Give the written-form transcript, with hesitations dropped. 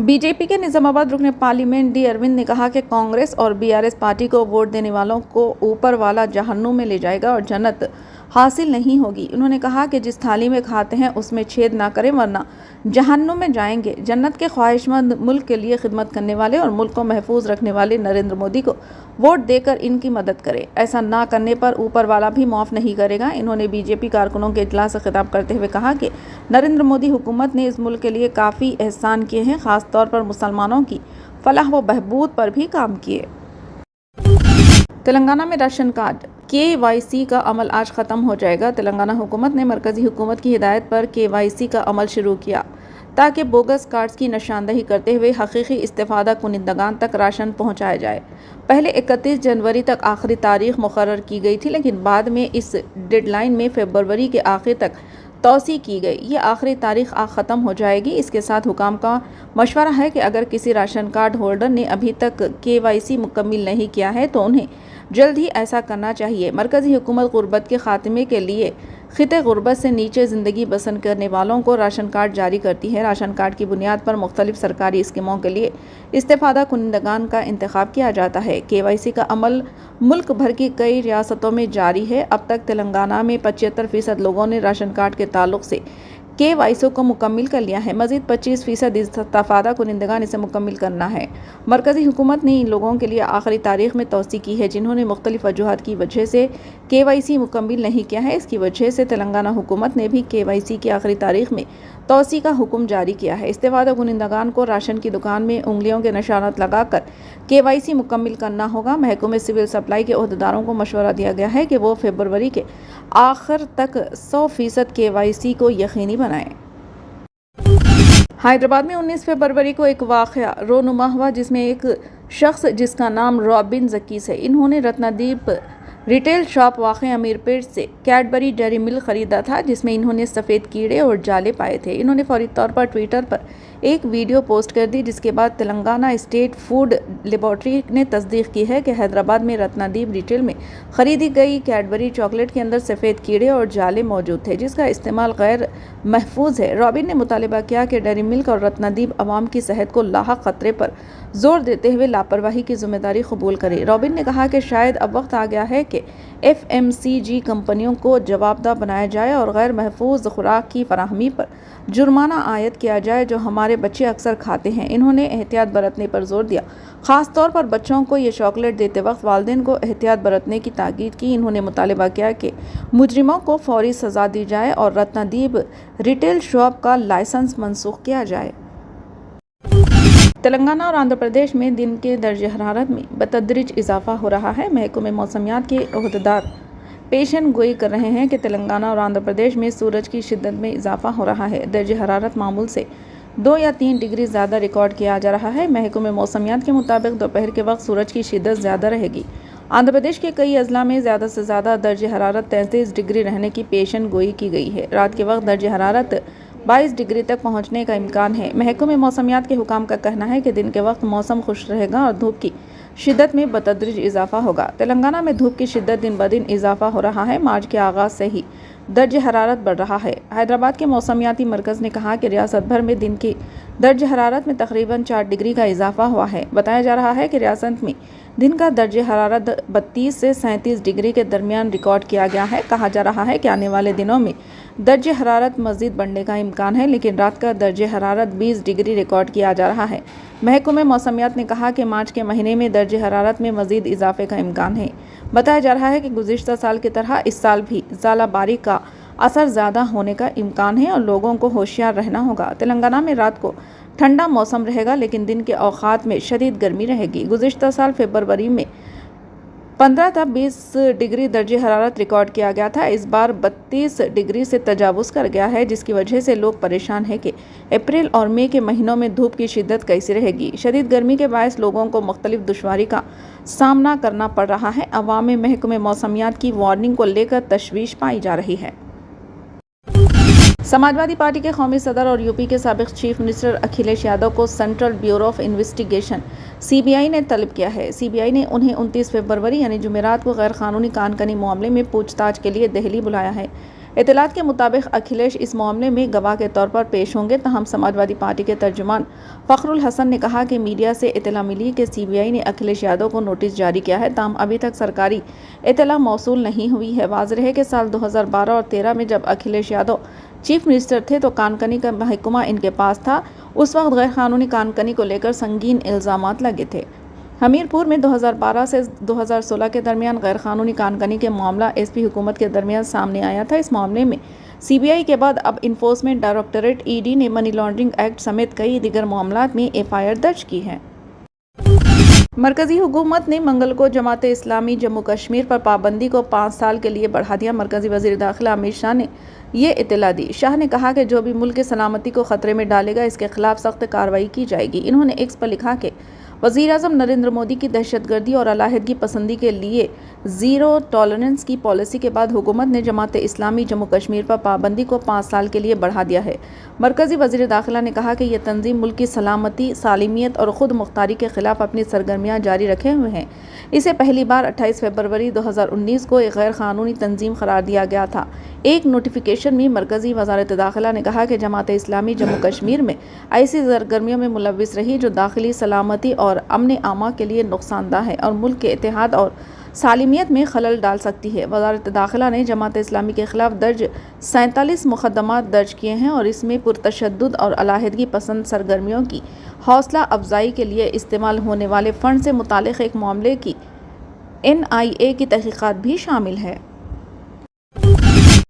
B J P के निजामाबाद रुकन parliament D Arvind ने कहा कि कांग्रेस और BRS पार्टी को वोट देने वालों को ऊपर वाला जहन्नुम में ले जाएगा और जन्नत हासिल नहीं होगी। उन्होंने कहा कि जिस थाली में खाते हैं उसमें छेद ना करें वरना जहन्नुम में जाएंगे। जन्नत के ख्वाहिशमंद मुल्क के लिए खिदमत करने वाले और मुल्क को महफूज रखने वाले नरेंद्र मोदी को वोट देकर इनकी मदद करें। ऐसा ना करने पर ऊपर वाला भी माफ़ नहीं करेगा। इन्होंने बीजेपी कारकुनों के इजलास से खिताब करते हुए कहा कि नरेंद्र मोदी हुकूमत ने इस मुल्क के लिए काफ़ी एहसान किए हैं, ख़ास तौर पर मुसलमानों की फलाह व बहबूद पर भी काम किए। तेलंगाना में राशन कार्ड KYC का अमल आज ख़त्म हो जाएगा। तेलंगाना हुकूमत ने मरकज़ी हुकूमत की हिदायत पर KYC का अमल शुरू किया ताकि बोगस कार्ड्स की निशानदही करते हुए हकीकी इस्तेफ़ादा कुनिंदगान तक राशन पहुँचाया जाए। पहले 31 जनवरी तक आखिरी तारीख मुकर्रर की गई थी, लेकिन बाद में इस डेडलाइन में फरवरी के आखिर तक तोसी की गई। ये आखिरी तारीख ख़त्म हो जाएगी। इसके साथ हुकाम का मशवरा है कि अगर किसी राशन कार्ड होल्डर ने अभी तक KYC मुकम्मल नहीं किया है तो उन्हें जल्द ही ऐसा करना चाहिए। मरकज़ी हुकूमत गुर्बत के खात्मे के लिए खिते गुर्बत से नीचे ज़िंदगी बसर करने वालों को राशन कार्ड जारी करती है। राशन कार्ड की बुनियाद पर मुख्तलिफ सरकारी स्कीमों के लिए इस्तेफ़ादा कुनिंदगान का इंतखाब किया जाता है। KYC का अमल मुल्क भर की कई रियासतों में जारी है। अब तक तेलंगाना में 75% लोगों ने राशन कार्ड के ताल्लुक से KYC को मुकम्मल कर लिया है। मज़ीद 25% इस्तेफ़ादा कुनिंदगान इसे मुकम्मल करना है। मरकज़ी हुकूमत ने इन लोगों के लिए आखिरी तारीख में तोसी की है जिन्होंने मुख्तलिफ वजूहात की वजह से KYC मुकम्मल नहीं किया है। इसकी वजह से तेलंगाना हुकूमत ने भी KYC की आखिरी तारीख में तोसी का हुक्म जारी किया है। इस्तेफ़ादा कुनिंदगान को राशन की दुकान में उंगलियों के निशानात लगाकर KYC मुकम्मल करना होगा। महकमे सिविल सप्लाई के ओहदेदारों को मशवरा दिया गया है कि वो फरवरी के आखिर तक 100% KYC को यकीनी बनाएं। हैदराबाद में 19 फरवरी को एक वाक़या रोनुमा हुआ जिसमें एक शख्स जिसका नाम रॉबिन ज़कीस है, इन्होंने रत्नादीप रिटेल शॉप वाक़े अमीरपेट से कैडबरी डेयरी मिल्क ख़रीदा था जिसमें इन्होंने सफ़ेद कीड़े और जाले पाए थे। इन्होंने फौरी तौर पर ट्विटर पर एक वीडियो पोस्ट कर दी जिसके बाद तेलंगाना स्टेट फूड लेबॉर्ट्री ने तस्दीक की है कि हैदराबाद में रत्नादीप रिटेल में ख़रीदी गई कैडबरी चॉकलेट के अंदर सफ़ेद कीड़े और जाले मौजूद थे जिसका इस्तेमाल गैर महफूज है। रॉबिन ने मुतालबा किया कि डेयरी मिल्क और रत्नादीप अवाम की सेहत को लाहक ख़तरे पर जोर देते हुए लापरवाही की जिम्मेदारी कबूल करे। रॉबिन ने कहा कि शायद अब वक्त आ गया है कि FMCG कंपनियों को जवाबदेह बनाया जाए और गैर महफूज खुराक की फराहमी पर जुर्माना आयद किया जाए जो हमारे बच्चे अक्सर खाते हैं। इन्होंने एहतियात बरतने पर जोर दिया, ख़ास तौर पर बच्चों को ये चॉकलेट देते वक्त वालिदैन को एहतियात बरतने की ताकीद की। इन्होंने मुतालबा किया कि मुजरिमों को फौरी सज़ा दी जाए और रत्नादीप रिटेल शॉप का लाइसेंस मनसूख किया जाए। तेलंगाना और आंध्र प्रदेश में दिन के दर्जे हरारत में बतदरीज इजाफा हो रहा है। महकमे मौसमियात के ओहदेदार पेशन गोई कर रहे हैं कि तेलंगाना और आंध्र प्रदेश में सूरज की शिद्दत में इजाफा हो रहा है। दर्जे हरारत मामूल से 2 या 3 डिग्री ज़्यादा रिकॉर्ड किया जा रहा है। महकमे मौसमियात के मुताबिक दोपहर के वक्त सूरज की शिद्दत ज़्यादा रहेगी। आंध्र प्रदेश के कई अजला में ज़्यादा से ज़्यादा दर्जे हरारत 33 डिग्री रहने की पेशन गोई की गई है। रात के वक्त दर्जे हरारत 22 डिग्री तक पहुंचने का इम्कान है। महकमे मौसमियात के हुकाम का कहना है कि दिन के वक्त मौसम खुश रहेगा और धूप की शिद्दत में बतदरीज इजाफा होगा। तेलंगाना में धूप की शिद्दत दिन ब दिन इजाफा हो रहा है। मार्च के आगाज़ से ही दर्ज हरारत बढ़ रहा है। हैदराबाद के मौसमियाती मरकज़ ने कहा कि रियासत भर में दिन की दर्ज हरारत में तकरीबन 4 डिग्री का इजाफा हुआ है। बताया जा रहा है कि रियासत में दिन का दर्ज हरारत 32 से 37 डिग्री के दरमियान रिकॉर्ड किया गया है। कहा जा रहा है कि आने वाले दिनों में दर्ज हरारत मज़ीद बढ़ने का इम्कान है, लेकिन रात का दर्ज हरारत 20 डिग्री रिकॉर्ड किया जा रहा है। महकमे मौसमियात ने कहा कि मार्च के महीने में दर्ज हरारत में मज़ीद इजाफे का इम्कान है। बताया जा रहा है कि गुज़िश्ता साल की तरह इस साल भी ज़ाला बारी का असर ज़्यादा होने का इम्कान है और लोगों को होशियार रहना होगा। तेलंगाना में रात को ठंडा मौसम रहेगा, लेकिन दिन के औक़ात में शदीद गर्मी रहेगी। गुज़िश्ता साल फरवरी में 15 था 20 डिग्री दर्जे हरारत रिकॉर्ड किया गया था। इस बार 32 डिग्री से तजावुज़ कर गया है, जिसकी वजह से लोग परेशान हैं कि अप्रैल और मई के महीनों में धूप की शिद्दत कैसी रहेगी। शदीद गर्मी के बायस लोगों को मुख्तलिफ दुश्वारी का सामना करना पड़ रहा है। अवाम में महकमे मौसमियात की वार्निंग को लेकर तशवीश पाई जा रही है। समाजवादी पार्टी के कौमी सदर और यूपी के साबिक चीफ मिनिस्टर अखिलेश यादव को central bureau of investigation CBI ने तलब किया है। CBI ने उन्हें 29 फरवरी यानी जुमेरात को गैर कानूनी कानकनी मामले में पूछताछ के लिए दिल्ली बुलाया है। اطلاعات کے مطابق اکھلیش اس معاملے میں گواہ کے طور پر پیش ہوں گے، تاہم سماجوادی پارٹی کے ترجمان فخر الحسن نے کہا کہ میڈیا سے اطلاع ملی کہ CBI نے اکھلیش یادو کو نوٹس جاری کیا ہے، تاہم ابھی تک سرکاری اطلاع موصول نہیں ہوئی ہے۔ واضح ہے کہ سال 2012 اور 2013 میں جب اکھلیش یادو چیف منسٹر تھے تو کان کنی کا محکمہ ان کے پاس تھا۔ اس وقت غیر قانونی کان کنی کو لے کر سنگین الزامات لگے تھے۔ حمیرپور میں 2012 سے 2016 کے درمیان غیر قانونی کان کنی کے معاملہ SP حکومت کے درمیان سامنے آیا تھا۔ اس معاملے میں CBI کے بعد اب انفورسمنٹ ڈائریکٹوریٹ ED نے منی لانڈرنگ ایکٹ سمیت کئی دیگر معاملات میں FIR درج کی ہے۔ مرکزی حکومت نے منگل کو جماعت اسلامی جموں کشمیر پر پابندی کو 5 سال کے لیے بڑھا دیا۔ مرکزی وزیر داخلہ امت شاہ نے یہ اطلاع دی۔ شاہ نے کہا کہ جو بھی ملک کی سلامتی کو خطرے میں ڈالے گا اس کے خلاف سخت کارروائی کی جائے گی۔ انہوں نے X پر لکھا کہ وزیر اعظم نریندر مودی کی دہشت گردی اور علیحدگی پسندی کے لیے زیرو ٹالرنس کی پالیسی کے بعد حکومت نے جماعت اسلامی جموں کشمیر پر پابندی کو 5 سال کے لیے بڑھا دیا ہے۔ مرکزی وزیر داخلہ نے کہا کہ یہ تنظیم ملک کی سلامتی، سالمیت اور خود مختاری کے خلاف اپنی سرگرمیاں جاری رکھے ہوئے ہے۔ اسے پہلی بار 28 فروری 2019 کو ایک غیر قانونی تنظیم قرار دیا گیا تھا۔ ایک نوٹیفیکیشن میں مرکزی وزارت داخلہ نے کہا کہ جماعت اسلامی جموں کشمیر میں ایسی سرگرمیوں میں ملوث رہی جو داخلی سلامتی اور امن عامہ کے لیے نقصان دہ ہے اور ملک کے اتحاد اور سالمیت میں خلل ڈال سکتی ہے۔ وزارت داخلہ نے جماعت اسلامی کے خلاف درج 47 مقدمات درج کیے ہیں اور اس میں پرتشدد اور علیحدگی پسند سرگرمیوں کی حوصلہ افزائی کے لیے استعمال ہونے والے فنڈ سے متعلق ایک معاملے کی NIA کی تحقیقات بھی شامل ہے۔